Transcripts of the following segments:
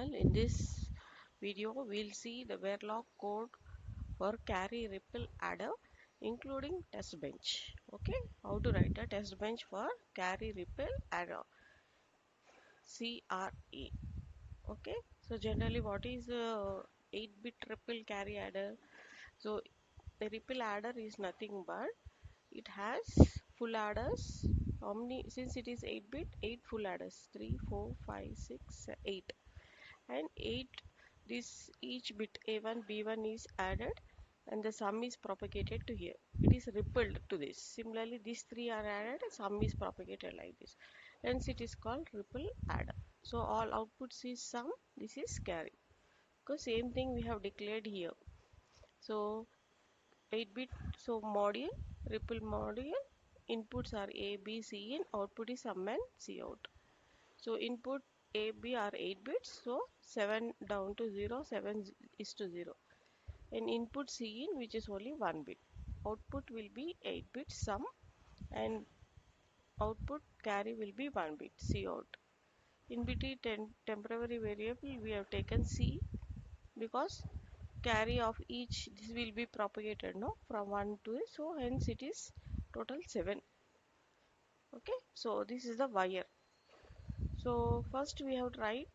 channel. In this video we'll see the verilog code for carry ripple adder including test bench. Okay, how to write a test bench for carry ripple adder, CRA. Okay, so generally what is a 8-bit ripple carry adder? So the ripple adder is nothing but it has full adders. How many? Since it is 8-bit, 8 full adders, 3, 4, 5, 6, 8, and 8. This each bit A1, B1 is added, and the sum is propagated to here. It is rippled to this. Similarly, these three are added, and sum is propagated like this. Hence, it is called ripple adder. So all outputs is sum. This is carry. Because same thing we have declared here. So 8-bit, so module, ripple module, inputs are A, B, C in, output is sum and C out. So input A, B are 8 bits, so 7 down to 0, 7 is to 0. And input C in, which is only 1 bit. Output will be 8 bits sum, and output carry will be 1 bit, C out. In between temporary variable we have taken C because carry of each this will be propagated no from 1 to it, so hence it is total 7. Okay, so this is the wire. So first we have to write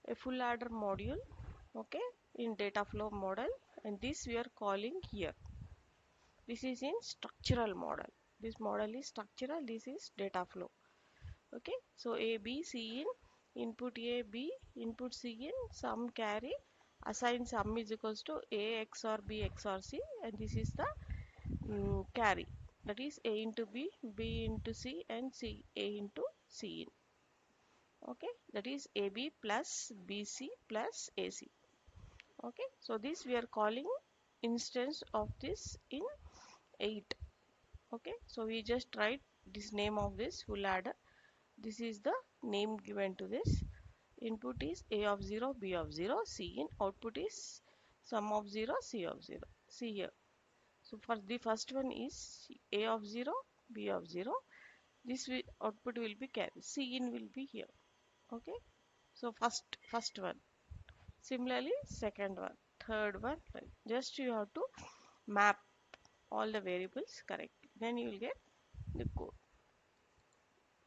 a full adder module, okay, in data flow model, and this we are calling here. This is in structural model. This model is structural, this is data flow. Okay, so A, B, C in, input A, B, input C in, sum carry, assign sum is equals to A XOR B XOR C, and this is the carry, that is A into B, B into C, and C, A into C in. Okay, that is AB plus BC plus AC. Okay, so this we are calling instance of this in 8. Okay, so we just write this name of this full adder. This is the name given to this. Input is A of 0, B of 0, C in, output is sum of 0, C of 0. See here. So for the first one is A of 0, B of 0. This output will be carry. C in will be here. Okay, so first one. Similarly, second one, third one, right. Just you have to map all the variables correctly. Then you will get the code.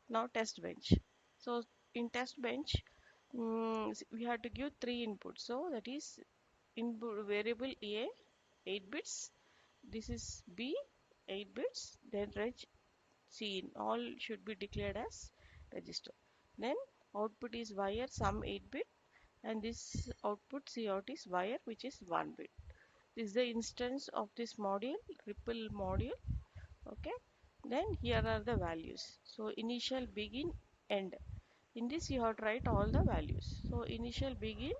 Now test bench. So in test bench, we have to give 3 inputs. So that is input variable A 8 bits. This is B 8 bits. Then reg C in. All should be declared as register. Then output is wire sum 8 bit, and this output C out is wire, which is 1 bit. This is the instance of this module, ripple module. Okay, then here are the values. So initial, begin, end. In this you have to write all the values. So initial, begin,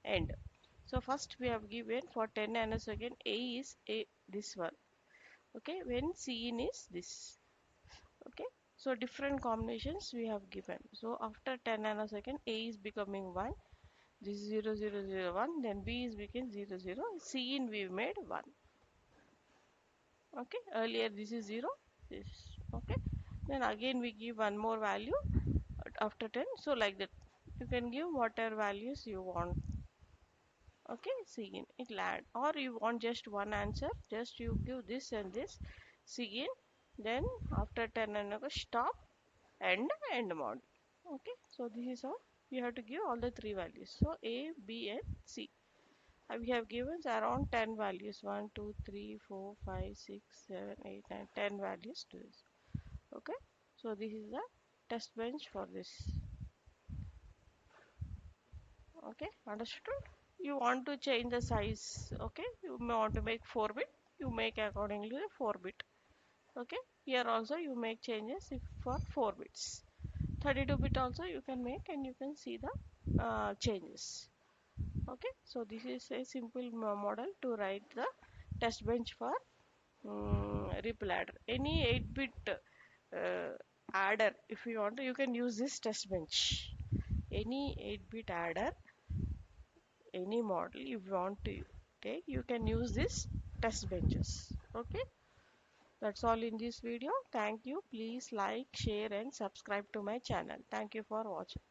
end. So first we have given for 10 nanosecond A is A, this one. Okay, when C in is this. Okay, so different combinations we have given. So after 10 nanosecond A is becoming 1, this is 0 0 0 1, then B is becoming 0 0, C in we made 1. Okay, earlier this is 0, this, okay, then again we give one more value after 10, so like that you can give whatever values you want. Okay, see in it land, or you want just one answer, just you give this and this, see in, then after 10 and stop, end mod. Okay, so this is how you have to give all the 3 values. So A, B and C. We have given around 10 values, 1 2 3 4 5 6 7 8 9 10 values to this. Okay, so this is the test bench for this. Okay, understood? You want to change the size. Okay, you may want to make 4 bit, you make accordingly the 4 bit. Okay, here also you make changes if for 4 bits. 32 bit also you can make, and you can see the changes. Okay, so this is a simple model to write the test bench for ripple adder. Any 8-bit adder, if you want to, you can use this test bench. Any 8-bit adder, any model if you want to take, you can use this test benches. Okay, that's all in this video. Thank you. Please like, share and subscribe to my channel. Thank you for watching.